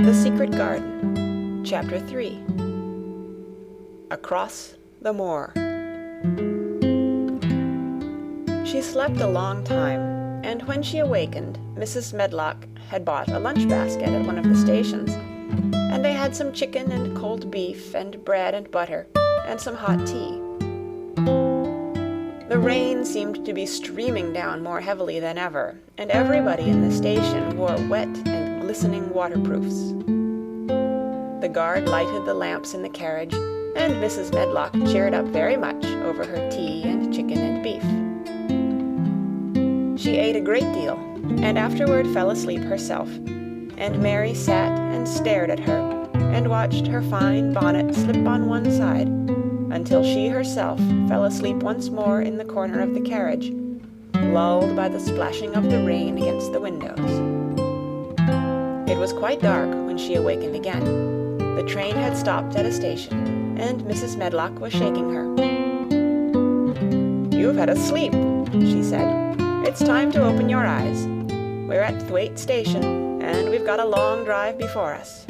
The Secret Garden, Chapter 3. Across the Moor. She slept a long time, and when she awakened, Mrs. Medlock had bought a lunch basket at one of the stations, and they had some chicken and cold beef and bread and butter and some hot tea. The rain seemed to be streaming down more heavily than ever, and everybody in the station wore wet and glistening waterproofs. The guard lighted the lamps in the carriage, and Mrs. Medlock cheered up very much over her tea and chicken and beef. She ate a great deal, and afterward fell asleep herself, and Mary sat and stared at her, and watched her fine bonnet slip on one side, until she herself fell asleep once more in the corner of the carriage, lulled by the splashing of the rain against the windows. It was quite dark when she awakened again. The train had stopped at a station, and Mrs. Medlock was shaking her. "You've had a sleep," she said. "It's time to open your eyes. We're at Thwaite Station, and we've got a long drive before us."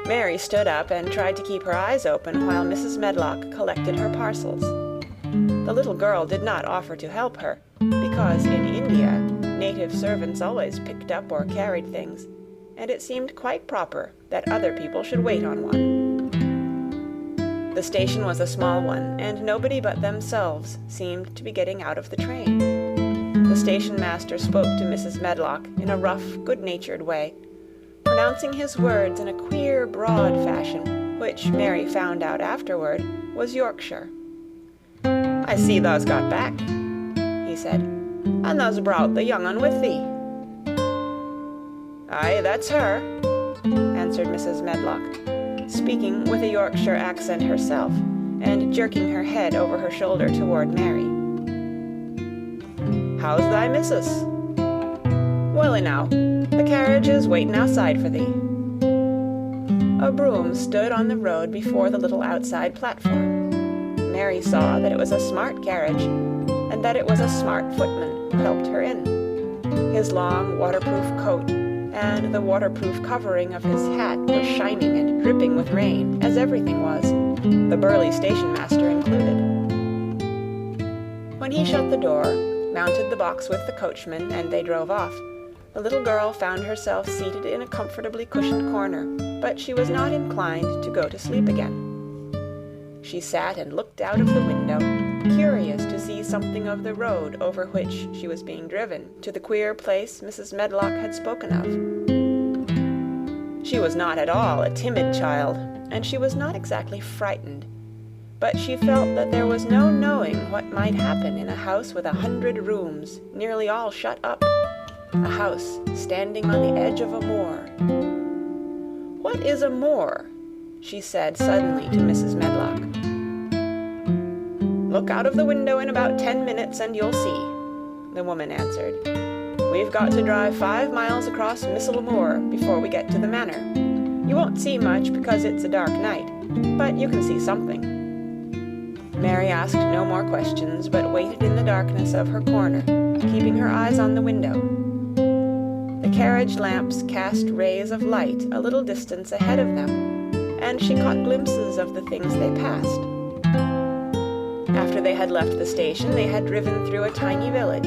Mary stood up and tried to keep her eyes open while Mrs. Medlock collected her parcels. The little girl did not offer to help her, because in India, native servants always picked up or carried things, and it seemed quite proper that other people should wait on one. The station was a small one, and nobody but themselves seemed to be getting out of the train. The station master spoke to Mrs. Medlock in a rough, good-natured way, pronouncing his words in a queer, broad fashion, which Mary found out afterward was Yorkshire. "I see thou's got back," he said, "and thou's brought the young un with thee." "Aye, that's her," answered Mrs. Medlock, speaking with a Yorkshire accent herself, and jerking her head over her shoulder toward Mary. "How's thy missus?" "Welly now, the carriage is waiting outside for thee." A brougham stood on the road before the little outside platform. Mary saw that it was a smart carriage, and that it was a smart footman who helped her in. His long waterproof coat and the waterproof covering of his hat were shining and dripping with rain, as everything was, the burly station-master included. When he shut the door, mounted the box with the coachman, and they drove off, the little girl found herself seated in a comfortably cushioned corner, but she was not inclined to go to sleep again. She sat and looked out of the window, curious to see something of the road over which she was being driven to the queer place Mrs. Medlock had spoken of. She was not at all a timid child, and she was not exactly frightened, but she felt that there was no knowing what might happen in a house with 100 rooms, nearly all shut up, a house standing on the edge of a moor. "What is a moor?" she said suddenly to Mrs. Medlock. "Look out of the window in about 10 minutes and you'll see," the woman answered. "We've got to drive 5 miles across Missel Moor before we get to the manor. You won't see much because it's a dark night, but you can see something." Mary asked no more questions, but waited in the darkness of her corner, keeping her eyes on the window. The carriage lamps cast rays of light a little distance ahead of them, and she caught glimpses of the things they passed. After they had left the station, they had driven through a tiny village,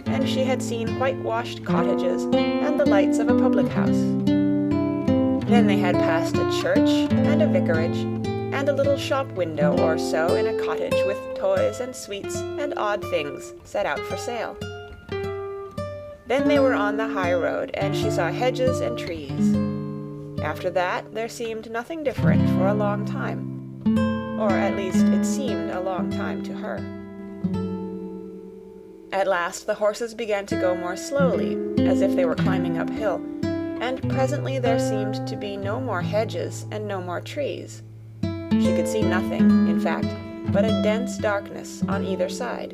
and she had seen whitewashed cottages and the lights of a public house. Then they had passed a church and a vicarage, and a little shop window or so in a cottage with toys and sweets and odd things set out for sale. Then they were on the high road, and she saw hedges and trees. After that, there seemed nothing different for a long time, or at least it seemed a long time to her. At last the horses began to go more slowly, as if they were climbing uphill, and presently there seemed to be no more hedges and no more trees. She could see nothing, in fact, but a dense darkness on either side.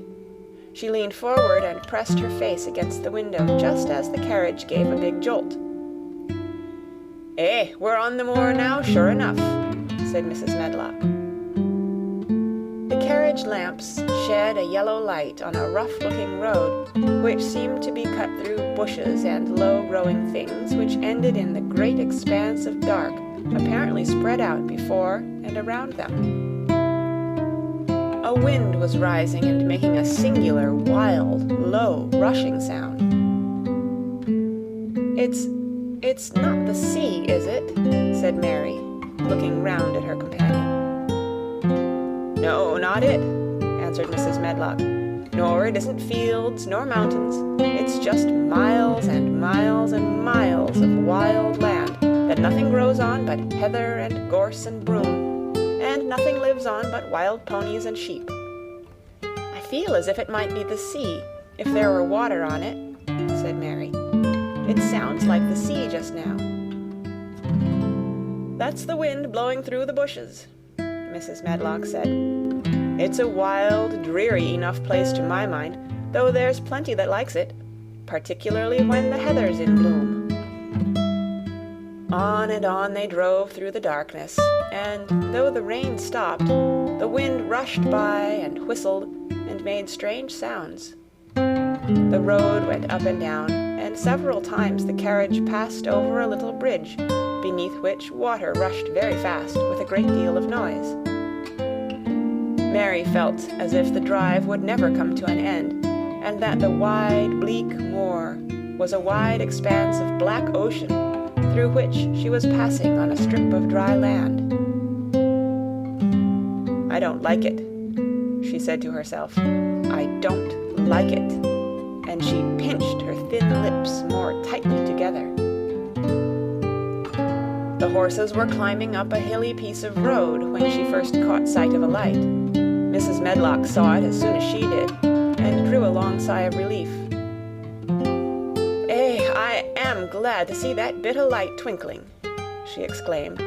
She leaned forward and pressed her face against the window just as the carriage gave a big jolt. "Eh, we're on the moor now, sure enough," said Mrs. Medlock. The carriage lamps shed a yellow light on a rough-looking road, which seemed to be cut through bushes and low-growing things which ended in the great expanse of dark, apparently spread out before and around them. A wind was rising and making a singular, wild, low, rushing sound. It's not the sea, is it?" said Mary, looking round at her companion. "No, not it," answered Mrs. Medlock. "Nor it isn't fields nor mountains. It's just miles and miles and miles of wild land that nothing grows on but heather and gorse and broom, and nothing lives on but wild ponies and sheep. I feel as if it might be the sea, if there were water on it," said Mary. "It sounds like the sea just now." "That's the wind blowing through the bushes," Mrs. Medlock said. "It's a wild, dreary enough place to my mind, though there's plenty that likes it, particularly when the heather's in bloom." On and on they drove through the darkness, and though the rain stopped, the wind rushed by and whistled and made strange sounds. The road went up and down, and several times the carriage passed over a little bridge, beneath which water rushed very fast with a great deal of noise. Mary felt as if the drive would never come to an end, and that the wide, bleak moor was a wide expanse of black ocean through which she was passing on a strip of dry land. "I don't like it," she said to herself. "I don't like it," and she pinched her thin lips more tightly together. The horses were climbing up a hilly piece of road when she first caught sight of a light. Mrs. Medlock saw it as soon as she did, and drew a long sigh of relief. I am glad to see that bit of light twinkling," she exclaimed.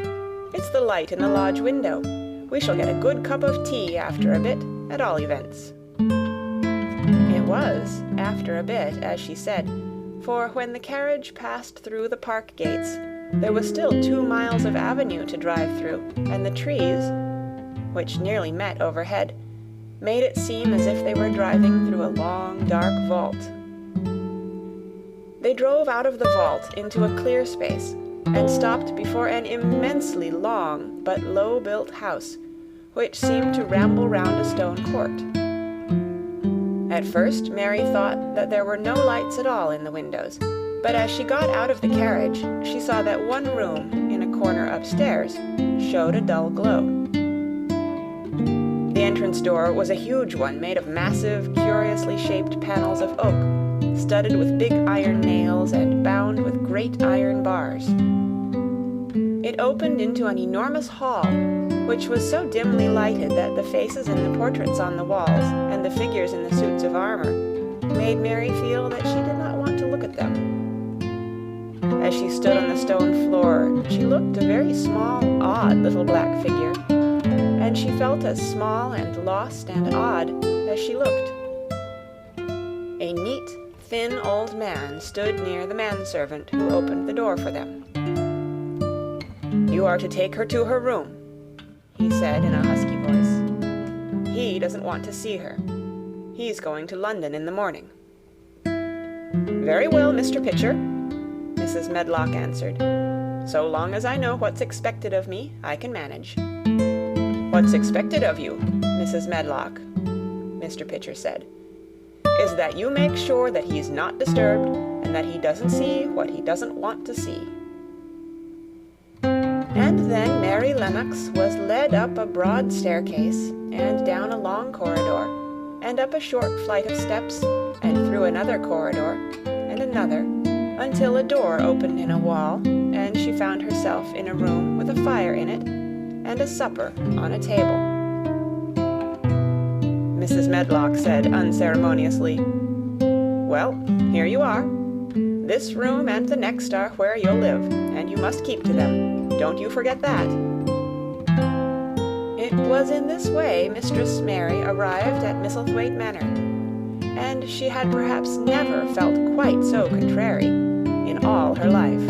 "It's the light in the lodge window. We shall get a good cup of tea after a bit, at all events." It was after a bit, as she said, for when the carriage passed through the park gates, there was still 2 miles of avenue to drive through, and the trees, which nearly met overhead, made it seem as if they were driving through a long, dark vault. They drove out of the vault into a clear space, and stopped before an immensely long but low-built house, which seemed to ramble round a stone court. At first Mary thought that there were no lights at all in the windows, but as she got out of the carriage, she saw that one room, in a corner upstairs, showed a dull glow. The entrance door was a huge one made of massive, curiously shaped panels of oak, studded with big iron nails and bound with great iron bars. It opened into an enormous hall, which was so dimly lighted that the faces in the portraits on the walls and the figures in the suits of armor made Mary feel that she did not want to look at them. As she stood on the stone floor, she looked a very small, odd little black figure, and she felt as small and lost and odd as she looked. A neat, thin old man stood near the manservant who opened the door for them. "You are to take her to her room," he said in a husky voice. "He doesn't want to see her. He's going to London in the morning." "Very well, Mr. Pitcher," Mrs. Medlock answered. "So long as I know what's expected of me, I can manage." "What's expected of you, Mrs. Medlock," Mr. Pitcher said, "is that you make sure that he's not disturbed and that he doesn't see what he doesn't want to see." And then Mary Lennox was led up a broad staircase and down a long corridor, and up a short flight of steps, and through another corridor, and another, until a door opened in a wall, and she found herself in a room with a fire in it, and a supper on a table. Mrs. Medlock said unceremoniously, "Well, here you are. This room and the next are where you'll live, and you must keep to them. Don't you forget that." It was in this way Mistress Mary arrived at Misselthwaite Manor, and she had perhaps never felt quite so contrary in all her life.